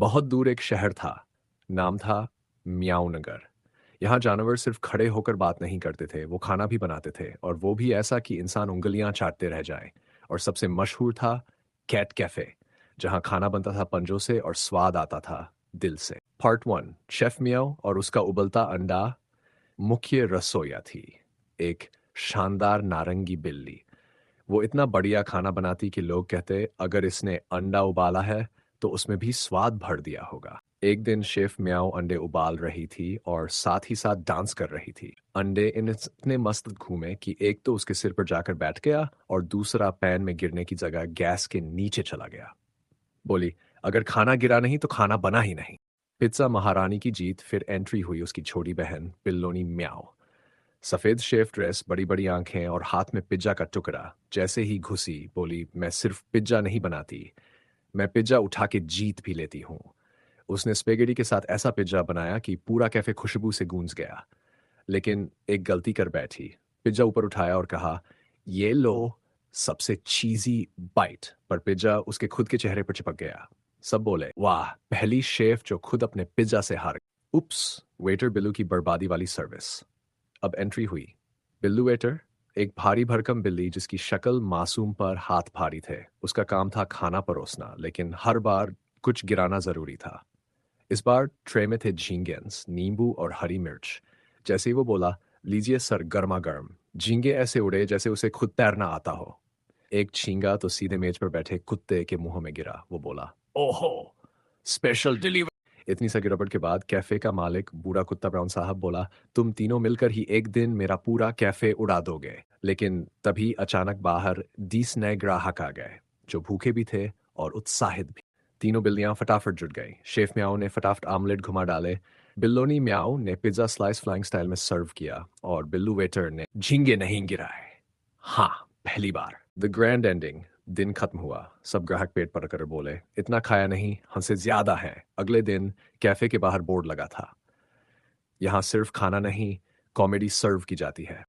बहुत दूर एक शहर था। नाम था म्याऊं नगर। यहाँ जानवर सिर्फ खड़े होकर बात नहीं करते थे, वो खाना भी बनाते थे, और वो भी ऐसा कि इंसान उंगलियां चाटते रह जाए। और सबसे मशहूर था कैट कैफे, जहाँ खाना बनता था पंजों से और स्वाद आता था दिल से। पार्ट वन, शेफ मियाओ और उसका उबलता अंडा। मुख्य रसोइया थी एक शानदार नारंगी बिल्ली। वो इतना बढ़िया खाना बनाती कि लोग कहते अगर इसने अंडा उबाला है तो उसमें भी स्वाद भर दिया होगा। एक दिन शेफ म्याओ अंडे उबाल रही थी और साथ ही साथ डांस कर रही थी। अंडे इतने मस्त घूमे कि एक तो उसके सिर पर जाकर बैठ गया और दूसरा पैन में गिरने की जगह गैस के नीचे चला गया। बोली, अगर खाना गिरा नहीं तो खाना बना ही नहीं। पिज्जा महारानी की जीत। फिर एंट्री हुई उसकी छोटी बहन बिल्लोनी म्याओ। सफेद शेफ ड्रेस, बड़ी बड़ी आंखें और हाथ में पिज्जा का टुकड़ा। जैसे ही घुसी बोली, मैं सिर्फ पिज्जा नहीं बनाती, मैं पिज्जा उठा के जीत भी लेती हूँ। उसने स्पेगेटी के साथ ऐसा पिज्जा बनाया कि पूरा कैफे खुशबू से गूंज गया। लेकिन एक गलती कर बैठी। पिज्जा ऊपर उठाया और कहा, ये लो सबसे चीजी बाइट। पर पिज्जा उसके खुद के चेहरे पर चिपक गया। सब बोले, वाह, पहली शेफ जो खुद अपने पिज्जा से हार गई। उप्स, वेटर बिल्लू की बर्बादी वाली सर्विस। अब एंट्री हुई। बिल्लू वेटर, एक भारी भरकम बिल्ली जिसकी शक्ल मासूम पर हाथ भारी थे। उसका काम था खाना परोसना, लेकिन हर बार कुछ गिराना जरूरी था। इस बार ट्रे में थे झींगेन्स, नींबू और हरी मिर्च। जैसे ही वो बोला, लीजिए सर, गर्मा गर्म। झींगे ऐसे उड़े जैसे उसे खुद तैरना आता हो। एक झींगा तो सीधे मेज पर बैठे कुत्ते के मुंह में गिरा। वो बोला, ओहो, स्पेशल डिलीवरी। इतनी सा गिरावट के बाद कैफे का मालिक बूढ़ा कुत्ता ब्राउन साहब बोला, तुम तीनों मिलकर ही एक दिन मेरा पूरा कैफे उड़ा दोगे। लेकिन तभी अचानक बाहर 20 नए ग्राहक आ गए, जो भूखे भी थे और उत्साहित भी। तीनों बिल्लियां फटाफट जुट गईं। शेफ म्याओ ने फटाफट आमलेट घुमा डाले। बिल्लोनी म्याओ ने पिज्जा स्लाइस फ्लाइंग स्टाइल में सर्व किया और बिल्लू वेटर ने झींगे नहीं गिराए। हाँ, पहली बार। The grand ending. दिन खत्म हुआ। सब ग्राहक पेट पर कर बोले, इतना खाया नहीं, हमसे ज्यादा है। अगले दिन कैफे के बाहर बोर्ड लगा था, यहाँ सिर्फ खाना नहीं, कॉमेडी सर्व की जाती है।